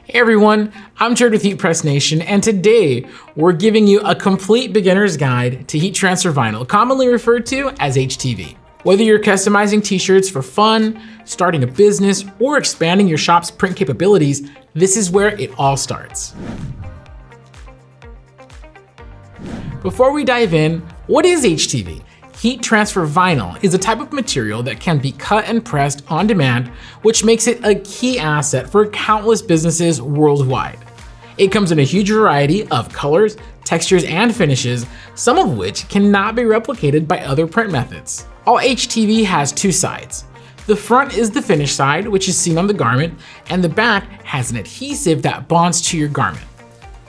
Hey everyone, I'm Jared with Heat Press Nation, and today we're giving you a complete beginner's guide to heat transfer vinyl, commonly referred to as HTV. Whether you're customizing t-shirts for fun, starting a business, or expanding your shop's print capabilities, this is where it all starts. Before we dive in, what is HTV? Heat transfer vinyl is a type of material that can be cut and pressed on demand, which makes it a key asset for countless businesses worldwide. It comes in a huge variety of colors, textures, and finishes, some of which cannot be replicated by other print methods. All HTV has two sides. The front is the finish side, which is seen on the garment, and the back has an adhesive that bonds to your garment.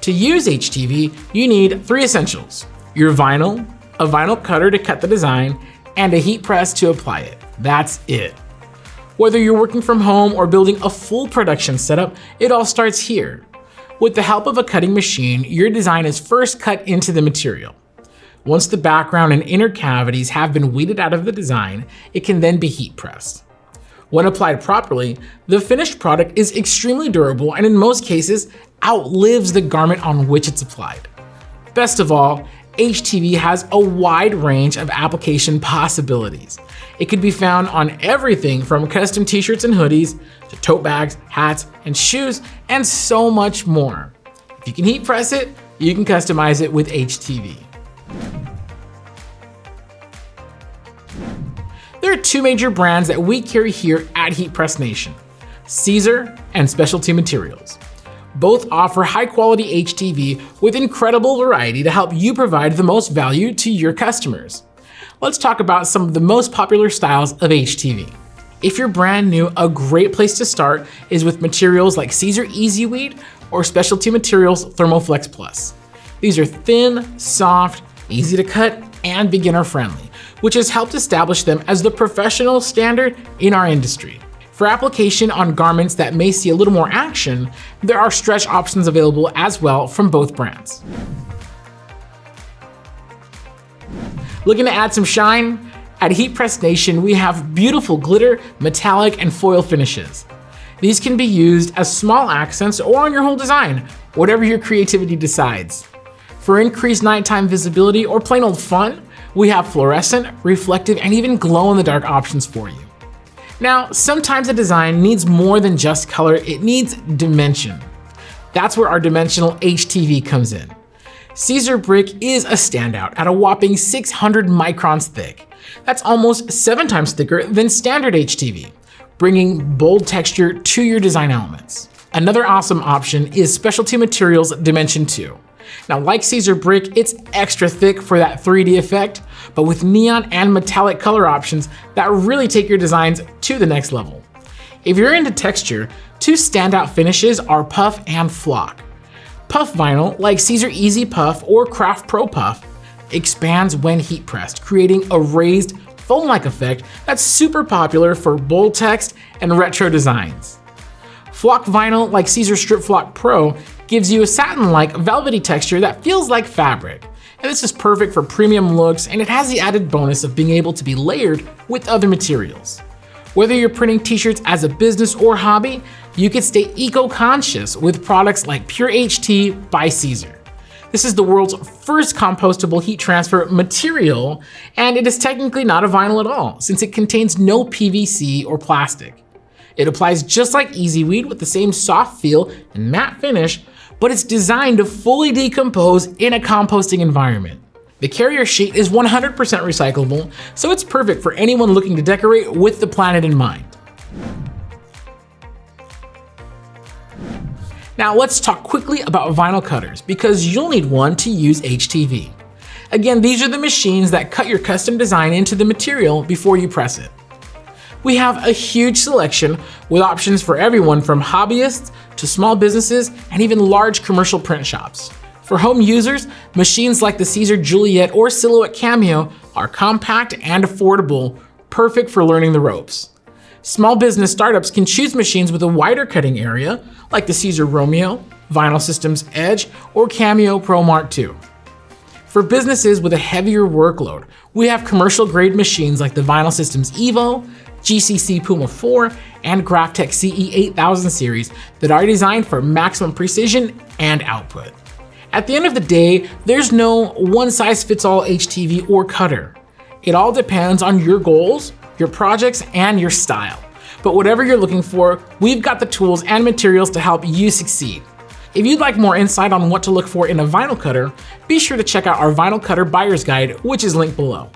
To use HTV, you need three essentials: your vinyl, a vinyl cutter to cut the design, and a heat press to apply it. That's it. Whether you're working from home or building a full production setup, it all starts here. With the help of a cutting machine, your design is first cut into the material. Once the background and inner cavities have been weeded out of the design, it can then be heat pressed. When applied properly, the finished product is extremely durable and in most cases outlives the garment on which it's applied. Best of all, HTV has a wide range of application possibilities. It could be found on everything from custom t-shirts and hoodies to tote bags, hats, and shoes, and so much more. If you can heat press it, you can customize it with HTV. There are two major brands that we carry here at Heat Press Nation: Caesar and Specialty Materials. Both offer high-quality HTV with incredible variety to help you provide the most value to your customers. Let's talk about some of the most popular styles of HTV. If you're brand new, a great place to start is with materials like Caesar Easy Weed or Specialty Materials Thermoflex Plus. These are thin, soft, easy to cut, and beginner-friendly, which has helped establish them as the professional standard in our industry. For application on garments that may see a little more action, there are stretch options available as well from both brands. Looking to add some shine? At Heat Press Nation, we have beautiful glitter, metallic, and foil finishes. These can be used as small accents or on your whole design, whatever your creativity decides. For increased nighttime visibility or plain old fun, we have fluorescent, reflective, and even glow-in-the-dark options for you. Now, sometimes a design needs more than just color, it needs dimension. That's where our dimensional HTV comes in. Caesar brick is a standout at a whopping 600 microns thick. That's almost 7 times thicker than standard HTV, bringing bold texture to your design elements. Another awesome option is Specialty Materials Dimension 2. Now, like Caesar brick, it's extra thick for that 3D effect, but with neon and metallic color options that really take your designs to the next level. If you're into texture, two standout finishes are Puff and Flock. Puff vinyl, like Caesar Easy Puff or Craft Pro Puff, expands when heat pressed, creating a raised, foam-like effect that's super popular for bold text and retro designs. Flock vinyl, like Caesar Strip Flock Pro, gives you a satin-like velvety texture that feels like fabric. And this is perfect for premium looks, and it has the added bonus of being able to be layered with other materials. Whether you're printing t-shirts as a business or hobby, you can stay eco-conscious with products like Pure HT by Caesar. This is the world's first compostable heat transfer material, and it is technically not a vinyl at all, since it contains no PVC or plastic. It applies just like Easy Weed with the same soft feel and matte finish, but it's designed to fully decompose in a composting environment. The carrier sheet is 100% recyclable, so it's perfect for anyone looking to decorate with the planet in mind. Now let's talk quickly about vinyl cutters, because you'll need one to use HTV. Again, these are the machines that cut your custom design into the material before you press it. We have a huge selection with options for everyone from hobbyists to small businesses and even large commercial print shops. For home users, machines like the Caesar Juliet or Silhouette Cameo are compact and affordable, perfect for learning the ropes. Small business startups can choose machines with a wider cutting area, like the Caesar Romeo, Vinyl Systems Edge, or Cameo Pro Mark II. For businesses with a heavier workload, we have commercial grade machines like the Vinyl Systems Evo, GCC Puma 4, and Graphtec CE 8000 series that are designed for maximum precision and output. At the end of the day, there's no one-size-fits-all HTV or cutter. It all depends on your goals, your projects, and your style. But whatever you're looking for, we've got the tools and materials to help you succeed. If you'd like more insight on what to look for in a vinyl cutter, be sure to check out our Vinyl Cutter Buyer's Guide, which is linked below.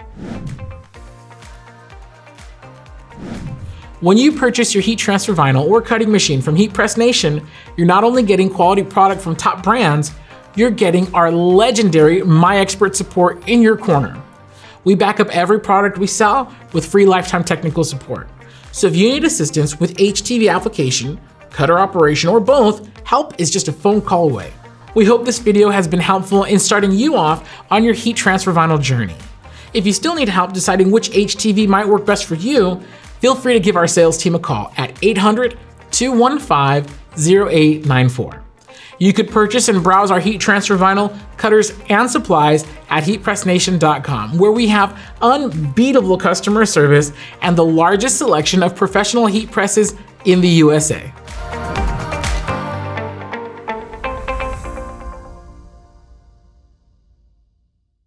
When you purchase your heat transfer vinyl or cutting machine from Heat Press Nation, you're not only getting quality product from top brands, you're getting our legendary My Expert support in your corner. We back up every product we sell with free lifetime technical support. So if you need assistance with HTV application, cutter operation, or both, help is just a phone call away. We hope this video has been helpful in starting you off on your heat transfer vinyl journey. If you still need help deciding which HTV might work best for you, feel free to give our sales team a call at 800-215-0894. You could purchase and browse our heat transfer vinyl, cutters, and supplies at heatpressnation.com, where we have unbeatable customer service and the largest selection of professional heat presses in the USA.